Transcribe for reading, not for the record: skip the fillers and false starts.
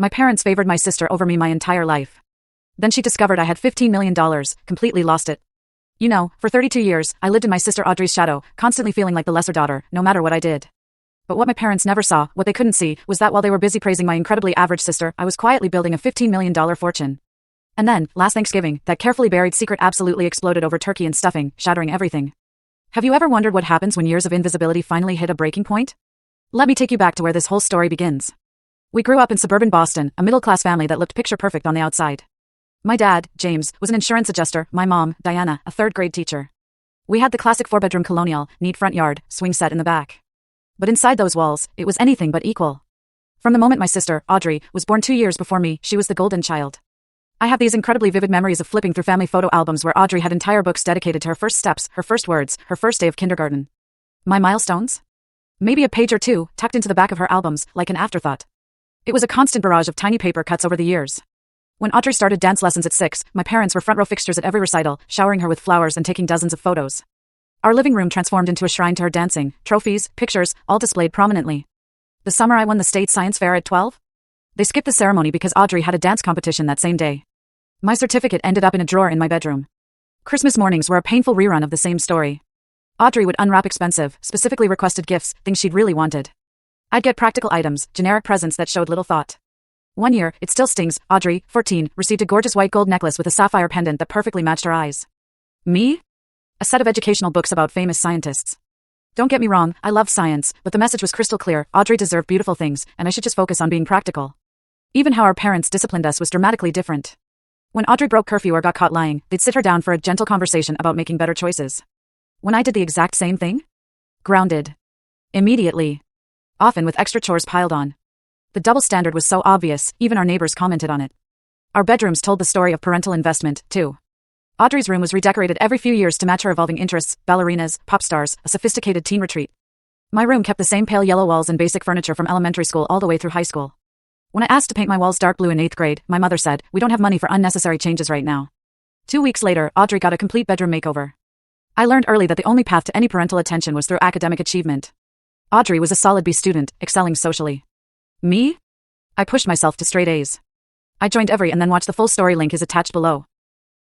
My parents favored my sister over me my entire life. Then she discovered I had $15 million, completely lost it. You know, for 32 years, I lived in my sister Audrey's shadow, constantly feeling like the lesser daughter, no matter what I did. But what my parents never saw, what they couldn't see, was that while they were busy praising my incredibly average sister, I was quietly building a $15 million fortune. And then, last Thanksgiving, that carefully buried secret absolutely exploded over turkey and stuffing, shattering everything. Have you ever wondered what happens when years of invisibility finally hit a breaking point? Let me take you back to where this whole story begins. We grew up in suburban Boston, a middle-class family that looked picture-perfect on the outside. My dad, James, was an insurance adjuster, my mom, Diana, a third-grade teacher. We had the classic four-bedroom colonial, neat front yard, swing set in the back. But inside those walls, it was anything but equal. From the moment my sister, Audrey, was born 2 years before me, she was the golden child. I have these incredibly vivid memories of flipping through family photo albums where Audrey had entire books dedicated to her first steps, her first words, her first day of kindergarten. My milestones? Maybe a page or two, tucked into the back of her albums, like an afterthought. It was a constant barrage of tiny paper cuts over the years. When Audrey started dance lessons at 6, my parents were front row fixtures at every recital, showering her with flowers and taking dozens of photos. Our living room transformed into a shrine to her dancing, trophies, pictures, all displayed prominently. The summer I won the state science fair at 12? They skipped the ceremony because Audrey had a dance competition that same day. My certificate ended up in a drawer in my bedroom. Christmas mornings were a painful rerun of the same story. Audrey would unwrap expensive, specifically requested gifts, things she'd really wanted. I'd get practical items, generic presents that showed little thought. One year, it still stings, Audrey, 14, received a gorgeous white gold necklace with a sapphire pendant that perfectly matched her eyes. Me? A set of educational books about famous scientists. Don't get me wrong, I loved science, but the message was crystal clear, Audrey deserved beautiful things, and I should just focus on being practical. Even how our parents disciplined us was dramatically different. When Audrey broke curfew or got caught lying, they'd sit her down for a gentle conversation about making better choices. When I did the exact same thing? Grounded. Immediately. Often with extra chores piled on. The double standard was so obvious, even our neighbors commented on it. Our bedrooms told the story of parental investment, too. Audrey's room was redecorated every few years to match her evolving interests, ballerinas, pop stars, a sophisticated teen retreat. My room kept the same pale yellow walls and basic furniture from elementary school all the way through high school. When I asked to paint my walls dark blue in 8th grade, my mother said, "We don't have money for unnecessary changes right now." 2 weeks later, Audrey got a complete bedroom makeover. I learned early that the only path to any parental attention was through academic achievement. Audrey was a solid B student, excelling socially. Me? I pushed myself to straight A's. I joined Every and then watched the full story, link is attached below.